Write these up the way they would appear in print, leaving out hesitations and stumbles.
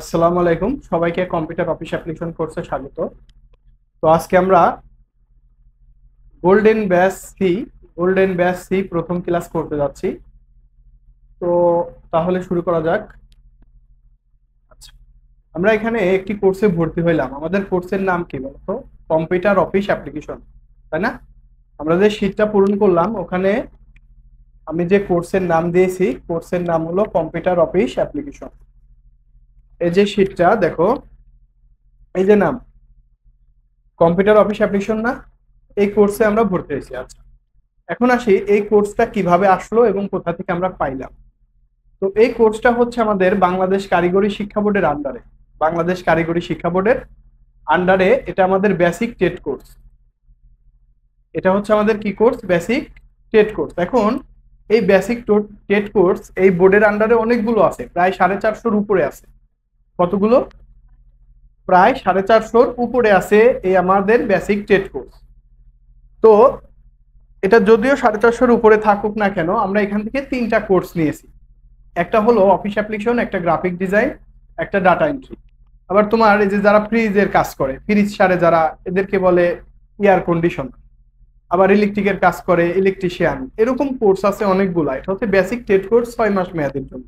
আসসালামু আলাইকুম, সবাইকে কম্পিউটার অফিস অ্যাপ্লিকেশন কোর্সে স্বাগত। তো আজকে আমরা golden batch C golden batch C প্রথম ক্লাস করতে যাচ্ছি। তো তাহলে শুরু করা যাক। আচ্ছা, আমরা এখানে একটি কোর্সে ভর্তি হইলাম। আমাদের কোর্সের নাম কি বলতো? কম্পিউটার অফিস অ্যাপ্লিকেশন, তাই না? আমরা যে শীটটা পূরণ করলাম ওখানে আমি যে কোর্সের নাম দিয়েছি, কোর্সের নাম হলো কম্পিউটার অফিস অ্যাপ্লিকেশন। এই যে শীটটা দেখো, এই যে নাম কম্পিউটার অফিস অ্যাপ্লিকেশন না, এই কোর্সে আমরা ভর্তি হয়েছি। আচ্ছা, এখন আসি এই কোর্সটা কিভাবে আসলো এবং কোথা থেকে আমরা পাইলাম। তো এই কোর্সটা হচ্ছে আমাদের বাংলাদেশ কারিগরি শিক্ষা বোর্ডের আন্ডারে। বাংলাদেশ কারিগরি শিক্ষা বোর্ডের আন্ডারে এটা আমাদের বেসিক টেট কোর্স। এটা হচ্ছে আমাদের কি কোর্স? Basic TET course. এখন এই বেসিক টেট কোর্স এই বোর্ডের আন্ডারে অনেকগুলো আছে, প্রায় 450-র উপরে আছে। কতগুলো? প্রায় 450-র উপরে আছে এই আমাদের বেসিক টেট কোর্স। তো এটা যদিও 450-র উপরে থাকুক না কেন, আমরা এখান থেকে 3টা কোর্স নিয়েছি। একটা হলো অফিস অ্যাপ্লিকেশন, একটা গ্রাফিক ডিজাইন, একটা ডাটা এন্ট্রি। আবার তোমার এই যে যারা ফ্রিজের কাজ করে, ফ্রিজ সারে যারা, এদেরকে বলে এয়ার কন্ডিশন। আবার ইলেকট্রিকের কাজ করে ইলেকট্রিশিয়ান। এরকম কোর্স আছে অনেকগুলা। এটা হচ্ছে বেসিক টেট কোর্স, 6 মাস মেয়াদের জন্য।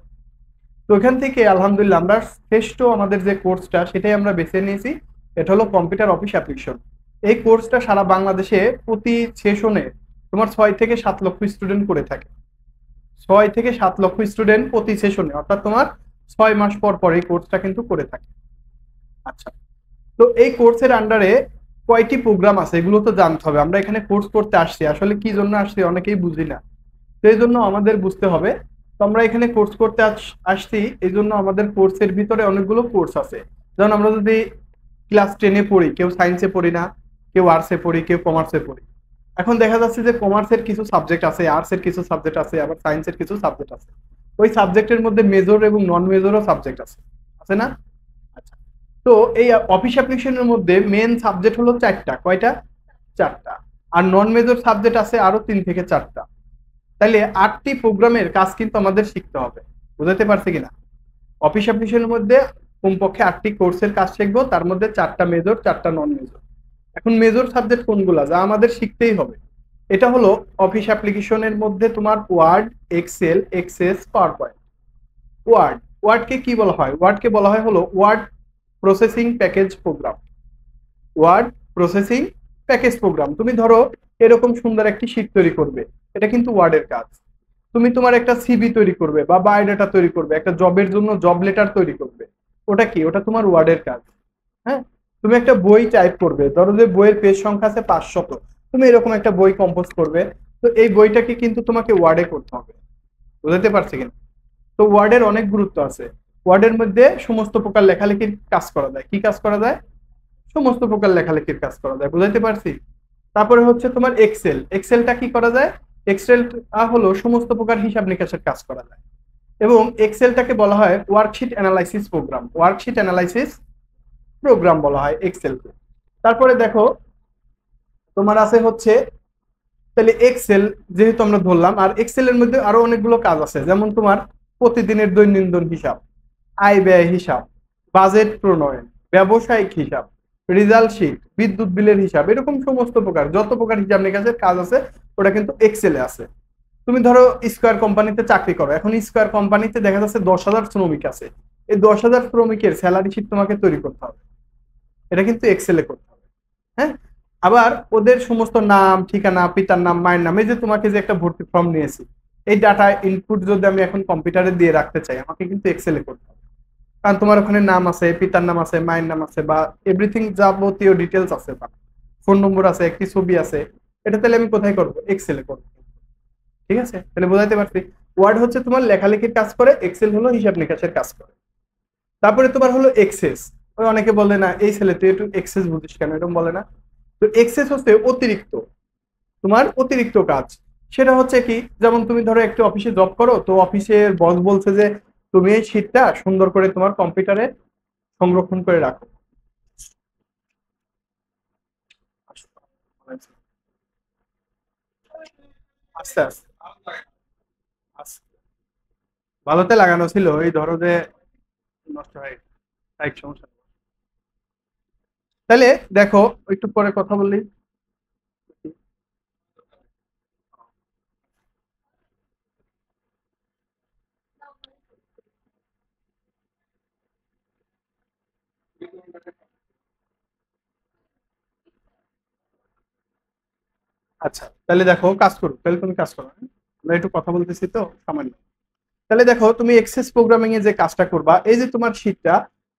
তো এখান থেকে আলহামদুলিল্লাহ আমরা শ্রেষ্ঠ আমাদের যে কোর্সটা সেটাই আমরা বেছে নিয়েছি। এটা হলো কম্পিউটার অফিস অ্যাপ্লিকেশন। এই কোর্সটা সারা বাংলাদেশে প্রতি সেশনে তোমার 6 থেকে 7 লক্ষ স্টুডেন্ট করে থাকে। 6 থেকে 7 লক্ষ স্টুডেন্ট প্রতি সেশনে, অর্থাৎ তোমার 6 মাস পর পর এই কোর্সটা কিন্তু করে থাকে। আচ্ছা, তো এই কোর্সের আন্ডারে কয়টি প্রোগ্রাম আছে এগুলো তো জানতে হবে। আমরা এখানে কোর্স করতে আসছি, আসলে কি জন্য আসছি অনেকেই বুঝি না। তো এই জন্য আমাদের বুঝতে হবে। তো আমরা এখানে কোর্স করতে আসছি, এই জন্য আমাদের কোর্সের ভিতরে অনেকগুলো কোর্স আছে। যেমন আমরা যদি ক্লাস 10-এ পড়ি, কেউ সায়েন্সে পড়ি না, কেউ আর্টসে পড়ি, কেউ কমার্সে পড়ি। এখন দেখা যাচ্ছে যে কমার্সের কিছু সাবজেক্ট আছে, আর্টসের কিছু সাবজেক্ট আছে, আবার সায়েন্সের কিছু সাবজেক্ট আছে। ওই সাবজেক্টের মধ্যে মেজর এবং নন মেজরও সাবজেক্ট আছে, আছে না? আচ্ছা, তো এই অফিস অ্যাপ্লিকেশনের মধ্যে মেন সাবজেক্ট হলো 4টা। কয়টা? 4টা। আর নন মেজর সাবজেক্ট আছে আরো 3 থেকে 4টা। তাইলে 8টি প্রোগ্রামের কাজ কিন্তু আমাদের শিখতে হবে। বুঝাতে পারছি কিনা? অফিস অ্যাপ্লিকেশনের মধ্যে কমপক্ষে 8টি কোর্সের কাজ শিখবো, তার মধ্যে 4টা মেজর, 4টা নন মেজর। এখন মেজর সাবজেক্ট কোনগুলা যা আমাদের শিখতেই হবে? এটা হলো অফিস অ্যাপ্লিকেশনের মধ্যে তোমার word, excel, access, power point. Word, ওয়ার্ডকে কি বলা হয়? ওয়ার্ডকে বলা হয় হলো word processing package program. Word processing package program. তুমি ধরো এরকম সুন্দর একটি শীট তৈরি করবে, এটা কিন্তু ওয়ার্ডের কাজ। তুমি তোমার একটা সিভি তৈরি করবে বা বায়োডাটা তৈরি করবে, একটা জবের জন্য জব লেটার তৈরি করবে, ওটা কি? ওটা তোমার ওয়ার্ডের কাজ। হ্যাঁ, তুমি একটা বই টাইপ করবে, ধরো যে বইয়ের পেজ সংখ্যা আছে 500, তুমি এরকম একটা বই কম্পোজ করবে। তো এই বইটাকে কিন্তু তোমাকে ওয়ার্ডে করতে হবে। বুঝতে পারছি কিনা? তো ওয়ার্ডের অনেক গুরুত্ব আছে। ওয়ার্ডের মধ্যে সমস্ত প্রকার লেখালেখির কাজ করা যায়। কি কাজ করা যায়? সমস্ত প্রকার লেখালেখির কাজ করা যায়। বুঝাইতে পারছি? তারপরে হচ্ছে তোমার এক্সেল। এক্সেলটা কি করা যায়? এক্সেলটা হলো সমস্ত প্রকার হিসাব নিকাশের কাজ করা যায়। এবং এক্সেলটাকে বলা হয় worksheet analysis program. Worksheet analysis program বলা হয় এক্সেলকে। তারপরে দেখো তোমার আছে হচ্ছে, তাহলে এক্সেল যেহেতু আমরা ধরলাম, আর এক্সেল এর মধ্যে আরো অনেকগুলো কাজ আছে, যেমন তোমার প্রতিদিনের দৈনন্দিন হিসাব, আয় ব্যয় হিসাব, বাজেট প্রণয়ন, ব্যবসায়িক হিসাব, রেজাল্ট শিট, বিদ্যুৎ বিলের হিসাব, এরকম সমস্ত প্রকার যত প্রকার হিসাব নিকাশের কাজ আছে ওটা কিন্তু এক্সেলে আছে। তুমি ধরো স্কোয়ার কোম্পানিতে চাকরি করো, এখন স্কোয়ার কোম্পানিতে দেখা যাচ্ছে 10,000 শ্রমিক আছে। এই 10,000 শ্রমিকের স্যালারি শিট তোমাকে তৈরি করতে হবে, এটা কিন্তু এক্সেলে করতে হবে। হ্যাঁ, আবার ওদের সমস্ত নাম, ঠিকানা, পিতার নাম, মায়ের নাম, এই যে তোমাকে যে একটা ভর্তি ফর্ম নিয়েছি, এই ডাটা ইনপুট যদি আমি এখন কম্পিউটারে দিয়ে রাখতে চাই, আমাকে কিন্তু এক্সেলে করতে হবে। কারণ তোমার ওখানে নাম আছে, পিতার নাম আছে, মায়ের নাম আছে, বা এভরিথিং যাবতীয় ডিটেলস আছে, বা ফোন নম্বর আছে, একটি ছবি আছে। এটা তাহলে আমি কোথায় করবো? এক্সেলে করবো। ঠিক আছে, তাহলে বোঝাতে পারছি। ওয়ার্ড হচ্ছে তোমার লেখালেখির কাজ করে, এক্সেল হলো হিসাব নিকাশের কাজ করে। তারপরে তোমার হলো এক্সেস। ওই অনেকে বলে না এই ছেলে তুই একটু এক্সেস বুঝিস কেন, এরকম বলে না? তো এক্সেস হচ্ছে অতিরিক্ত, তোমার অতিরিক্ত কাজ। সেটা হচ্ছে কি, যেমন তুমি ধরো একটা অফিসে জব করো, তো অফিসের বস বলছে যে তুমি এই শীটটা সুন্দর করে তোমার কম্পিউটারে সংরক্ষণ করে রাখো। আস্তে আস্তে আস্তে, ভালোতে লাগানো ছিল, এই ধরো যে নষ্ট হয়ে গেছে। রাইট, সমস্যা নেই। তাহলে দেখো, একটু পরে কথা বললি। আচ্ছা, তাহলে দেখো, কাজ করো, তাহলে তুমি কাজ করো, হ্যাঁ? আমরা একটু কথা বলতেছি তো, সামান্য। তাহলে দেখো, তুমি এক্সেস প্রোগ্রামিং এ যে কাজটা করবা, এই যে তোমার শীটটা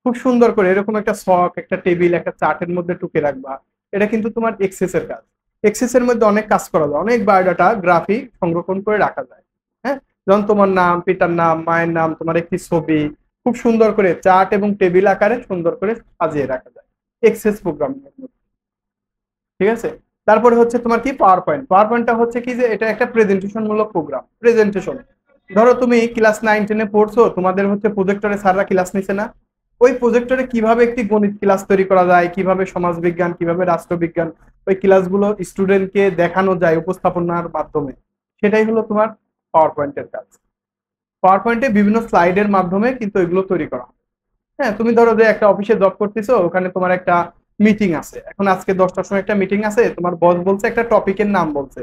খুব সুন্দর করে এরকম একটা ছক, একটা টেবিল, একটা চার্টের মধ্যে টুকে রাখবা। এটা কিন্তু তোমার এক্সেস এর কাজ। এক্সেস এর মধ্যে অনেক কাজ করা যায়, অনেক বায়োডাটা গ্রাফিক সংরক্ষণ করে রাখা যায়। হ্যাঁ, যেমন তোমার নাম, পিতার নাম, মায়ের নাম, তোমার একটি ছবি খুব সুন্দর করে চার্ট এবং টেবিল আকারে সুন্দর করে সাজিয়ে রাখা যায় এক্সেস প্রোগ্রামিং এর মধ্যে। ঠিক আছে। তারপরে হচ্ছে তোমার কি পাওয়ার পয়েন্ট। পাওয়ার পয়েন্টটা হচ্ছে কি, যে এটা একটা প্রেজেন্টেশন মূলক প্রোগ্রাম, প্রেজেন্টেশন। ধরো তুমি ক্লাস 9-10-এ পড়ছো, তোমাদের হচ্ছে প্রজেক্টরে স্যাররা ক্লাস নিছে না? ওই প্রজেক্টরে কিভাবে একটি গণিত ক্লাস তৈরি করা যায়, কিভাবে সমাজবিজ্ঞান, কিভাবে রাষ্ট্রবিজ্ঞান, ওই ক্লাসগুলো স্টুডেন্টকে দেখানো যায় উপস্থাপনার মাধ্যমে, সেটাই হলো তোমার পাওয়ার পয়েন্টের কাজ। পাওয়ার পয়েন্টে বিভিন্ন স্লাইডের মাধ্যমে কিন্তু এগুলো তৈরি করা হয়। হ্যাঁ, তুমি ধরো যে একটা অফিসে জব করতেছো, ওখানে তোমার একটা মিটিং আছে, এখন আজকে 10টার সময় একটা মিটিং আছে, তোমার বস বলছে, একটা টপিকের নাম বলছে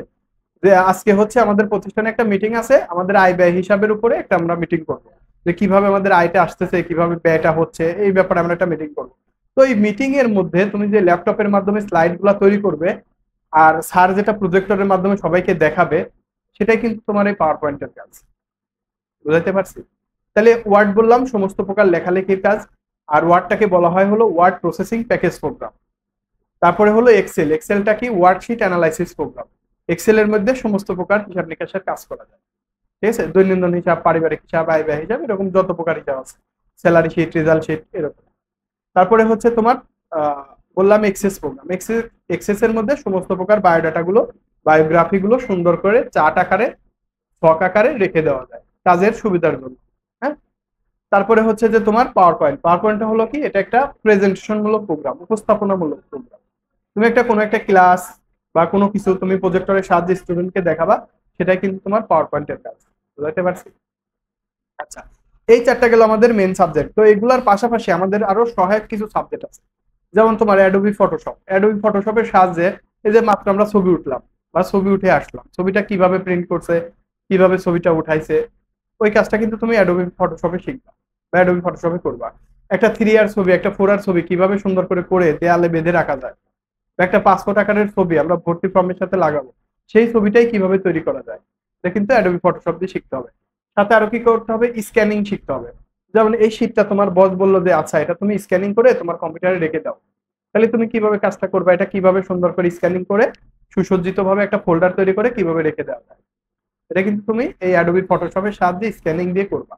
যে আজকে হচ্ছে আমাদের প্রতিষ্ঠানে একটা মিটিং আছে, আমাদের আয় ব্যয় হিসাবের উপরে একটা আমরা মিটিং করবো, যে কিভাবে আমাদের আয়টা আসতেছে, কিভাবে ব্যয়টা হচ্ছে, এই ব্যাপারে আমরা একটা মিটিং করবো। তো এই মিটিং এর মধ্যে তুমি যে ল্যাপটপের মাধ্যমে স্লাইড গুলা তৈরি করবে, আর স্যার যেটা প্রজেক্টরের মাধ্যমে সবাইকে দেখাবে, সেটাই কিন্তু তোমার এই পাওয়ার পয়েন্টের কাজ। বুঝাইতে পারছি? তাহলে ওয়ার্ড বললাম সমস্ত প্রকার লেখালেখির কাজ, আর ওয়ার্ডটাকে বলা হয় হলো ওয়ার্ড প্রসেসিং প্যাকেজ প্রোগ্রাম। তারপরে হলো এক্সেল। এক্সেলটা কি? Worksheet analysis programme. এক্সেলের মধ্যে সমস্ত প্রকার হিসাব নিকাশের কাজ করা যায়। ঠিক আছে, দৈনন্দিন হিসাব, পারিবারিক হিসাব, আয় ব্যয় হিসাব, এরকম যত প্রকার হিসাব আছে, স্যালারি শিট, রেজাল্ট শিট, এরকম। তারপরে হচ্ছে তোমার আহ, বললাম এক্সেস প্রোগ্রাম। এক্সেস এর মধ্যে সমস্ত প্রকার বায়োডাটা গুলো, বায়োগ্রাফি গুলো সুন্দর করে চার্ট আকারে, ছক আকারে রেখে দেওয়া যায় কাজের সুবিধার জন্য। হ্যাঁ। তারপরে হচ্ছে যে তোমার পাওয়ার পয়েন্ট। পাওয়ার পয়েন্টটা হলো কি, এটা একটা প্রেজেন্টেশন মূলক প্রোগ্রাম, উপস্থাপনামূলক প্রোগ্রাম। তুমি একটা কোনো একটা ক্লাস বা কোনো কিছু তুমি প্রজেক্টরের সাহায্যে স্টুডেন্টকে দেখাবা, সেটাই কিন্তু তোমার পাওয়ার পয়েন্টের কাজ। বুঝতে পারছি? আচ্ছা, এই চারটা গেল আমাদের মেন সাবজেক্ট। তো এগুলার পাশাপাশি আমাদের আরো সহায়ক কিছু সাবজেক্ট আছে, যেমন তোমার অ্যাডোবি ফটোশপ। অ্যাডোবি ফটোশপের সাহায্যে এই যে মাত্র আমরা ছবি উঠলাম বা ছবি উঠে আসলাম, ছবিটা কিভাবে প্রিন্ট করছে, কিভাবে ছবিটা উঠাইছে, ওই কাজটা কিন্তু তুমি অ্যাডোবি ফটোশপে শিখবা বা অ্যাডোবি ফটোশপে করবা। একটা 3 আর ছবি, একটা 4 আর ছবি কিভাবে সুন্দর করে করে দেয়ালে বেঁধে রাখা যায়, বা একটা পাসপোর্ট আকারের ছবি আমরা ভর্তি ফর্মের সাথে লাগাবো, সেই ছবিটাই কিভাবে তৈরি করা যায়, এটা কিন্তু অ্যাডোবি ফটোশপ দিয়ে শিখতে হবে। সাথে আরো কি করতে হবে? স্ক্যানিং শিখতে হবে। যেমন এই শীটটা তোমার বস বললো যে আচ্ছা, এটা তুমি স্ক্যানিং করে তোমার কম্পিউটারে রেখে দাও, তাহলে তুমি কিভাবে কাজটা করবে? এটা কিভাবে সুন্দর করে স্ক্যানিং করে সুসজ্জিত ভাবে একটা ফোল্ডার তৈরি করে কিভাবে রেখে দেওয়া যায়, এটা কিন্তু তুমি এই অ্যাডোবি ফটোশপের সাহায্যে স্ক্যানিং দিয়ে করবা।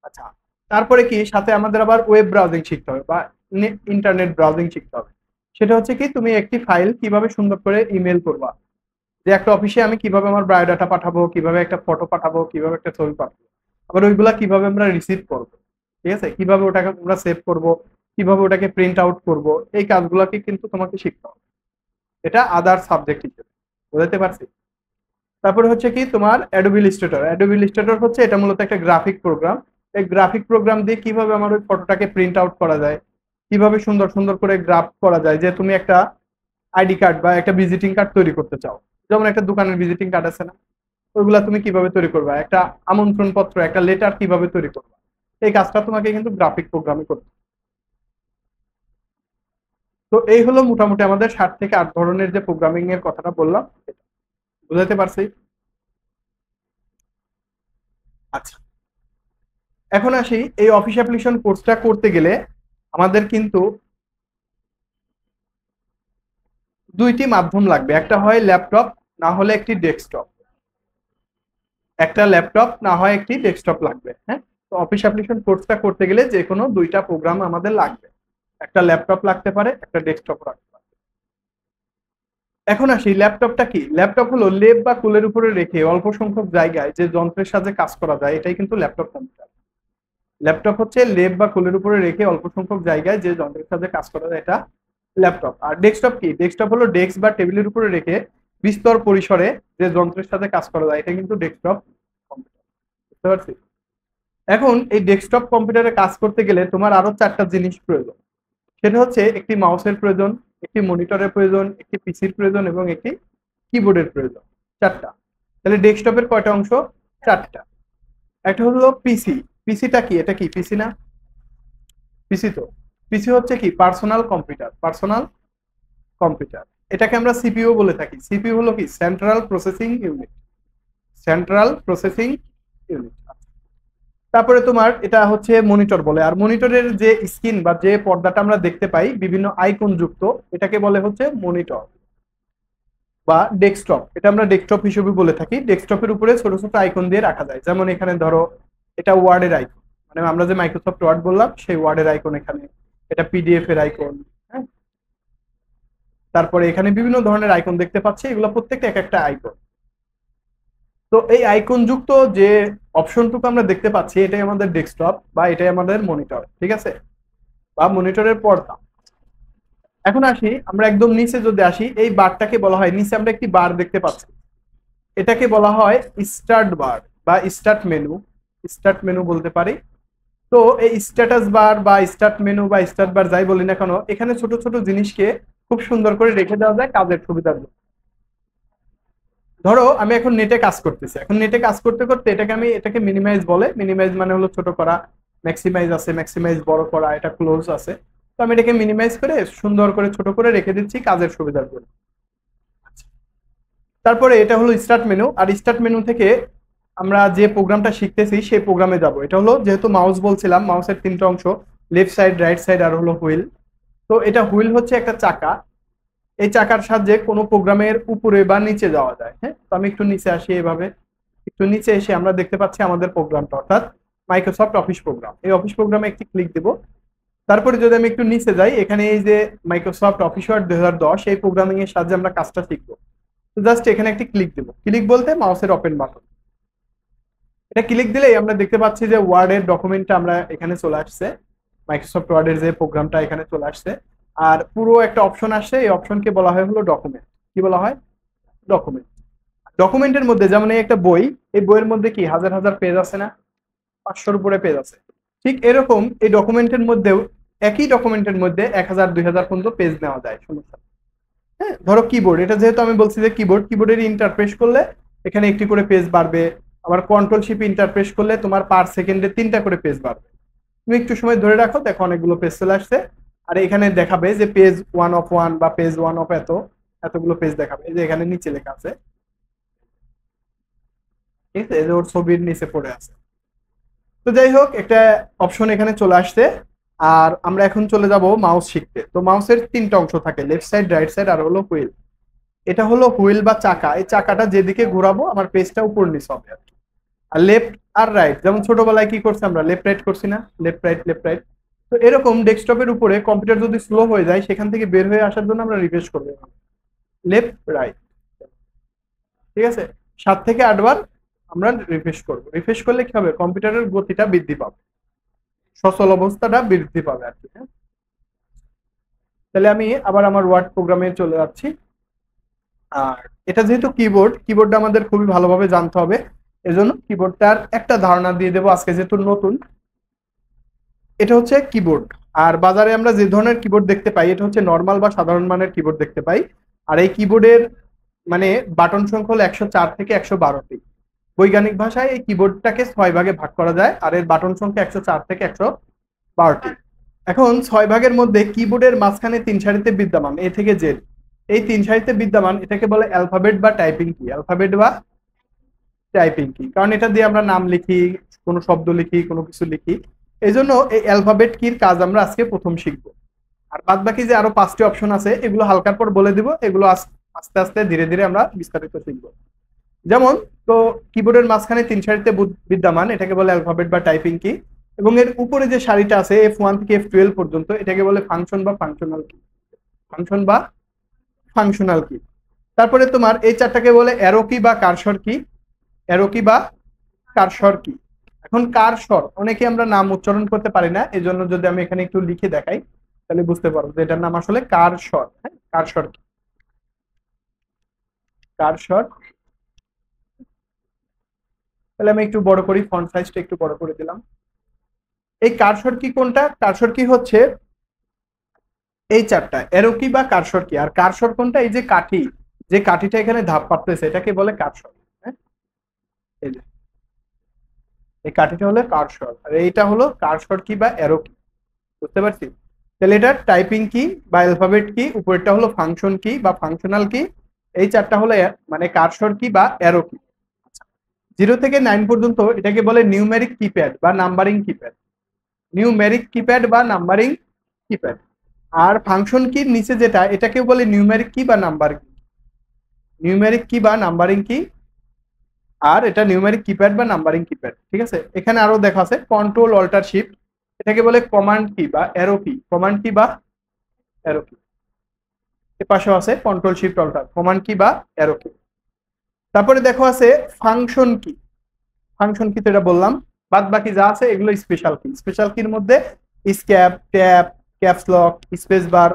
আচ্ছা, তারপরে কি সাথে আমাদের আবার ওয়েব ব্রাউজিং শিখতে হবে বা ইন্টারনেট ব্রাউজিং শিখতে হবে। সেটা হচ্ছে কি, তুমি একটি ফাইল কিভাবে সুন্দর করে ইমেল করবা, যে একটা অফিসে আমি কিভাবে আমার বায়োডাটা পাঠাবো, কিভাবে একটা ফটো পাঠাবো, কিভাবে একটা ছবি পাঠাবো, আবার ওইগুলা কিভাবে আমরা রিসিভ করবো, ঠিক আছে, কিভাবে ওটাকে আমরা সেভ করব, কিভাবে ওটাকে প্রিন্ট আউট করব, এই কাজগুলোকে কিন্তু তোমাকে শিখতে হবে। এটা আদার সাবজেক্ট হিসেবে। বুঝতে পারছি? তারপরে হচ্ছে কি তোমার অ্যাডোবি ইলাস্ট্রেটর। অ্যাডোবি ইলাস্ট্রেটর হচ্ছে, এটা মূলত একটা গ্রাফিক প্রোগ্রাম। এই গ্রাফিক প্রোগ্রাম দিয়ে কিভাবে আমার ওই ফটোটাকে প্রিন্ট আউট করা যায়, কিভাবে সুন্দর সুন্দর করে গ্রাফ করা যায়, যে তুমি একটা আইডি কার্ড বা একটা ভিজিটিং কার্ড তৈরি করতে চাও, যেমন একটা দোকানের ভিজিটিং কার্ড আছে না, ওইগুলা তুমি কিভাবে তৈরি করবা, একটা আমন্ত্রণ পত্র, একটা লেটার কিভাবে তৈরি করবা, এই কাজটা তোমাকে কিন্তু গ্রাফিক প্রোগ্রামে করতে হবে। তো এই হলো মোটামুটি আমাদের 7 থেকে 8 ধরনের যে প্রোগ্রামিং এর কথাটা বললাম, এটা বুঝাতে পারছি? আচ্ছা, এখন আসি, এই অফিস অ্যাপ্লিকেশন কোর্সটা করতে গেলে আমাদের কিন্তু দুইটি মাধ্যম লাগবে, একটা হয় ল্যাপটপ, না হলে একটি ডেস্কটপ। একটা ল্যাপটপ না হয় একটি ডেস্কটপ লাগবে। হ্যাঁ, তো অফিস অ্যাপ্লিকেশন কোর্সটা করতে গেলে যে কোনো দুইটা প্রোগ্রাম আমাদের লাগবে, একটা ল্যাপটপ লাগতে পারে, একটা ডেস্কটপ লাগতে পারে। এখন আসি, ল্যাপটপটা কি? ল্যাপটপ হলো লেপ বা কোলের উপরে রেখে অল্প সংখ্যক জায়গায় যে যন্ত্রের সাথে কাজ করা যায়, এটাই কিন্তু ল্যাপটপ কম্পিউটার। ল্যাপটপ হচ্ছে লেপ বা কোলের উপরে রেখে অল্প সংখ্যক জায়গায় যে যন্ত্রের সাথে কাজ করা যায়, এটা ল্যাপটপ। আর ডেস্কটপ কি? ডেস্কটপ হলো ডেস্ক বা টেবিলের উপরে রেখে বিস্তর পরিসরে যে যন্ত্রের সাথে কাজ করা যায়, এটা কিন্তু ডেস্কটপ কম্পিউটার। বুঝতে পারছি? এখন এই ডেস্কটপ কম্পিউটারে কাজ করতে গেলে তোমার আরো 4টা জিনিস প্রয়োজন। সেটা হচ্ছে একটি মাউসের প্রয়োজন, একটি মনিটরের প্রয়োজন, একটি পিসির প্রয়োজন এবং একটি কিবোর্ডের প্রয়োজন। 4টা। তাহলে ডেস্কটপের কয়টা অংশ? 4টা। একটা হলো পিসি। পিসিটা কি? এটা কি পিসি না? পিসি তো। পিসি হচ্ছে কি? Personal computer. পার্সোনাল কম্পিউটার, এটাকে আমরা সিপিইউ বলে থাকি। সিপিইউ হলো কি? Central processing unit. Central processing unit. তারপরে তোমার এটা হচ্ছে মনিটর বলে। আর মনিটরের যে স্ক্রিন বা যে পর্দাটা আমরা দেখতে পাই বিভিন্ন আইকন যুক্ত, এটাকে বলে হচ্ছে মনিটর বা ডেস্কটপ। এটা আমরা ডেস্কটপ হিসেবে বলে থাকি। ডেস্কটপের উপরে ছোট ছোট আইকন দিয়ে রাখা যায়। যেমন এখানে ধরো এটা ওয়ার্ডের আইকন, মানে আমরা যে মাইক্রোসফট ওয়ার্ড বললাম সেই ওয়ার্ডের আইকন এখানে। এটা পিডিএফ এর আইকন। হ্যাঁ, তারপরে এখানে বিভিন্ন ধরনের আইকন দেখতে পাচ্ছি, এগুলো প্রত্যেকটা এক একটা আইকন। তো এই আইকন যুক্ত যে অপশনটুকু আমরা দেখতে পাচ্ছি এটাই আমাদের ডেস্কটপ বা এটাই আমাদের মনিটর, ঠিক আছে, বা মনিটরের পর্দা। এখন আসি আমরা একদম নিচে যদি আসি, এই বারটাকে বলা হয়, নিচে আমরা একটি বার দেখতে পাচ্ছি, এটাকে বলা হয় স্টার্ট বার বা স্টার্ট মেনু। স্টার্ট মেনু বলতে পারি। তো এই স্ট্যাটাস বার বা স্টার্ট মেনু বা স্টার্ট বার যাই বলি না কেন, এখানে ছোট ছোট জিনিসকে খুব সুন্দর করে রেখে দেওয়া যায় কাজের সুবিধার জন্য। ধরো আমি এখন নেটে কাজ করতেছি, এখন নেটে কাজ করতে করতে এটাকে মিনিমাইজ বলে। মিনিমাইজ মানে হলো ছোট করা। ম্যাক্সিমাইজ আছে, ম্যাক্সিমাইজ বড় করা, এটা ক্লোজ আছে। তো আমি এটাকে মিনিমাইজ করে সুন্দর করে ছোট করে রেখে দিচ্ছি কাজের সুবিধার জন্য। তারপরে এটা হলো স্টার্ট মেনু। আর স্টার্ট মেনু থেকে আমরা যে প্রোগ্রামটা শিখতেছি সেই প্রোগ্রামে যাব। এটা হলো, যেহেতু মাউস বলছিলাম, মাউসের 3টা অংশ, লেফট সাইড, রাইট সাইড আর হলো হুইল। তো এটা হুইল হচ্ছে একটা চাকা। এই চাকার সাহায্যে কোনো প্রোগ্রামের উপরে বা নিচে যাওয়া যায়। হ্যাঁ, তো আমি একটু নিচে আসি এভাবে। একটু নিচে এসে আমরা দেখতে পাচ্ছি আমাদের প্রোগ্রামটা, অর্থাৎ মাইক্রোসফট অফিস প্রোগ্রাম। এই অফিস প্রোগ্রামে একটি ক্লিক দেব। তারপরে যদি আমি একটু নিচে যাই, এখানে এই যে মাইক্রোসফট অফিস ওয়ার্ড 2010, এই প্রোগ্রামিং এর সাহায্যে আমরা কাজটা শিখবো। তো জাস্ট এখানে একটি ক্লিক দেবো। ক্লিক বলতে মাউসের ওপেন বাটন। এটা ক্লিক দিলেই আমরা দেখতে পাচ্ছি যে ওয়ার্ডের ডকুমেন্টটা আমরা এখানে চলে আসছে। মাইক্রোসফট ওয়ার্ডের যে প্রোগ্রামটা এখানে চলে আসছে। আর পুরো একটা অপশন আসছে, এই অপশনকে বলা হয় হলো ডকুমেন্ট। কি বলা হয়? ডকুমেন্ট। ডকুমেন্টের মধ্যে যেমন এই একটা বই, এই বইয়ের মধ্যে কি হাজার হাজার পেজ আছে না? 500-র উপরে পেজ আছে। ঠিক এরকম এই ডকুমেন্টের মধ্যেও, একই ডকুমেন্টের মধ্যে 1000 2000 পর্যন্ত পেজ নেওয়া যায়, সমস্যা নেই। হ্যাঁ, ধরো কিবোর্ড, এটা যেহেতু আমি বলছি যে কিবোর্ডের ইন্টারপ্রেস করলে এখানে একটি করে পেজ বাড়বে। আবার কন্ট্রোল শিপ ইন্টারপ্রেস করলে তোমার পার সেকেন্ডে 3টা করে পেজ বাড়বে। তুমি একটু সময় ধরে রাখো, দেখো অনেকগুলো পেজ চলে আসছে। আর এখানে দেখাবে যে পেজ 1 of 1 বা পেজ 1 of এতগুলো পেজ দেখাবে। এই যে এখানে নিচে লেখা আছে, ঠিক আছে, এই যে ওর ছবির নিচে পড়ে আছে। তো যাই হোক, একটা অপশন এখানে চলে আসছে। আর আমরা এখন চলে যাব মাউস শিখতে। তো মাউসের 3টা অংশ থাকে, লেফট সাইড, রাইট সাইড আর হলো হুইল। এটা হলো হুইল বা চাকা। এই চাকাটা যেদিকে ঘোরাবো আমার পেজটা উপর নিচ হবে আর কি। আর লেফট আর রাইট, যেমন ছোটবেলায় কি করছি আমরা, লেফট রাইট করছি না, লেফট রাইট লেফট রাইট। তো এরকম ডেস্কটপের উপরে কম্পিউটার যদি স্লো হয়ে যায়, সেখান থেকে বের হয়ে আসার জন্য আমরা রিফ্রেশ করবো, লেফট রাইট, ঠিক আছে, 7 থেকে 8 বার আমরা রিফ্রেশ করবো। রিফ্রেশ করলে কি হবে? কম্পিউটারের গতিটা বৃদ্ধি পাবে, সচল অবস্থাটা বৃদ্ধি পাবে আর কি। হ্যাঁ, তাহলে আমি আবার আমার ওয়ার্ড প্রোগ্রামে চলে যাচ্ছি। আর এটা যেহেতু কিবোর্ড, কিবোর্ডটা আমাদের খুবই ভালোভাবে জানতে হবে। এজন্য কিবোর্ডটার একটা ধারণা দিয়ে দেবো আজকে, যেহেতু নতুন। এটা হচ্ছে কিবোর্ড। আর বাজারে আমরা যে ধরনের কিবোর্ড দেখতে পাই, এটা হচ্ছে নর্মাল বা সাধারণ মানের কিবোর্ড দেখতে পাই। আর এই কিবোর্ডের মানে বাটন সংখ্যা হলো 104 থেকে 112টি। বৈজ্ঞানিক ভাষায় এই কিবোর্ডটাকে 6 ভাগে ভাগ করা যায়, আর এর বাটন সংখ্যা 104 থেকে 112টি। এখন 6 ভাগের মধ্যে কিবোর্ডের মাঝখানে 3 সারিতে বিদ্যমান এ থেকে জেড, এই 3 সারিতে বিদ্যমান এটাকে বলে অ্যালফাবেট বা টাইপিং কি। অ্যালফাবেট বা টাইপিং কি, কারণ এটা দিয়ে আমরা নাম লিখি, কোনো শব্দ লিখি, কোনো কিছু লিখি। এই জন্য এই অ্যালফাবেট কির কাজ আমরা আজকে প্রথম শিখবো। আর বাদ বাকি যে আরো 5টি অপশন আছে, এগুলো হালকার পর বলে দিব। এগুলো আস্তে আস্তে ধীরে ধীরে আমরা বিস্তারিত শিখবো। যেমন, তো কিবোর্ডের মাঝখানে 3 সারিতে বিদ্যমান এটাকে বলে অ্যালফাবেট বা টাইপিং কি। এবং এর উপরে যে সারিটা আছে F1 থেকে F12 পর্যন্ত, এটাকে বলে ফাংশন বা ফাংশনাল কি। ফাংশন বা ফাংশনাল কি। তারপরে তোমার এই 4টাকে বলে অ্যারো কি বা কারসর কি। অ্যারো কি বা কারসর কি। এখন কারসর অনেকে আমরা নাম উচ্চারণ করতে পারি না, এজন্য যদি আমি এখানে একটু লিখে দেখাই তাহলে বুঝতে পারবো যে এটার নাম আসলে কারসর। হ্যাঁ, কারসর কি, কারসর। তাহলে আমি একটু বড় করি, ফন্ট সাইজটা একটু বড় করে দিলাম। এই কার্সর কি কোনটা? কার্সর কি হচ্ছে এই চারটা, এরো কি বা কার্সর কি। আর কার্সর কোনটা? এই যে কাঠি, যে কাঠিটা এখানে ধাপ পাততেছে এটাকে বলে কার্সর। হ্যাঁ, এই যে এই কাঠিটা হলো কার্সর, আর এইটা হলো কার্সর কি বা এরো কি। বুঝতে পারছি? তাহলে এটা টাইপিং কি বা অ্যালফাবেট কি, উপরেরটা হলো ফাংশন কি বা ফাংশনাল কি, এই চারটা হলো মানে কার্সর কি বা অ্যারো কি। 0 থেকে 9 পর্যন্ত এটাকে বলে নিউমেরিক কিপ্যাড বা নাম্বারিং কিপ্যাড। নিউমেরিক কিপ্যাড বা নাম্বারিং কিপ্যাড। আর ফাংশন কির নিচে যেটা, এটাকে বলে নিউমেরিক কি বা নাম্বার কি। নিউমেরিক কি বা নাম্বারিং কি, আর এটা নিউমেরিক কিপ্যাড বা নাম্বারিং কিপ্যাড। ঠিক আছে, এখানে আরো দেখা আছে কন্ট্রোল অল্টার শিফট, এটাকে বলে কমান্ড কি বা অ্যারো কি। কমান্ড কি বা অ্যারো কি। এর পাশেও আছে কন্ট্রোল শিফট অল্টার, কমান্ড কি বা অ্যারো কি। তারপরে দেখো আছে ফাংশন কি। ফাংশন কি তো এটা বললাম, বাদ বাকি যা আছে এগুলো স্পেশাল কি। স্পেশাল কির মধ্যে স্ক্যাপ, tab, caps lock, space bar,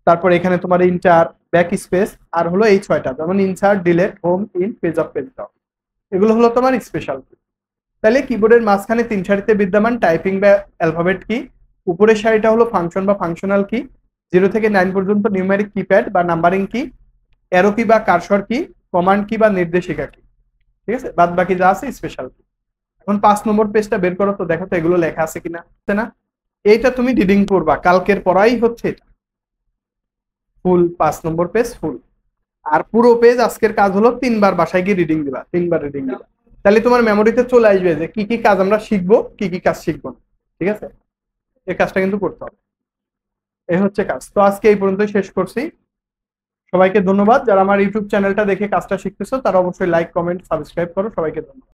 তারপর এখানে তোমার ইন্টার, ব্যাক স্পেস, আর হলো এই ছয়টা, যেমন insert, delete, home, in, page up, page down, এগুলো হলো তোমার স্পেশাল কি। তাহলে কিবোর্ডের মাঝখানে 3 সারিতে বিদ্যমান টাইপিং বা অ্যালফাবেট কি, উপরের সারিটা হলো ফাংশন বা ফাংশনাল কি, 0 থেকে 9 পর্যন্ত নিউমেরিক কিপ্যাড বা নাম্বারিং কি, অ্যারো কি বা কার্সর কি, কমান্ড কি বা নির্দেশিকা কি। ঠিক আছে, বাদ বাকি যা আছে স্পেশাল কি। এখন 5 নম্বর পেজটা বের করো তো, দেখো তো এগুলো লেখা আছে কিনা, আছে না? এইটা তুমি রিডিং করবা, কালকের পড়াই হচ্ছে এটা। ফুল 5 নম্বর পেজ ফুল। আর পুরো পেজ আজকের কাজ হলো 3 বার বাসায় গিয়ে রিডিং দিবা, 3 বার রিডিং দিবা। তাহলে তোমার মেমোরিতে চলে আসবে যে কি কি কাজ আমরা শিখবো, কি কি কাজ শিখবো না। ঠিক আছে, এই কাজটা কিন্তু করতে হবে। এই হচ্ছে কাজ। তো আজকে এই পর্যন্তই শেষ করছি। সবাইকে ধন্যবাদ। যারা আমার ইউটিউব চ্যানেলটা দেখে কাজটা শিখতেছো তারা অবশ্যই লাইক, কমেন্ট, সাবস্ক্রাইব করো। সবাইকে ধন্যবাদ।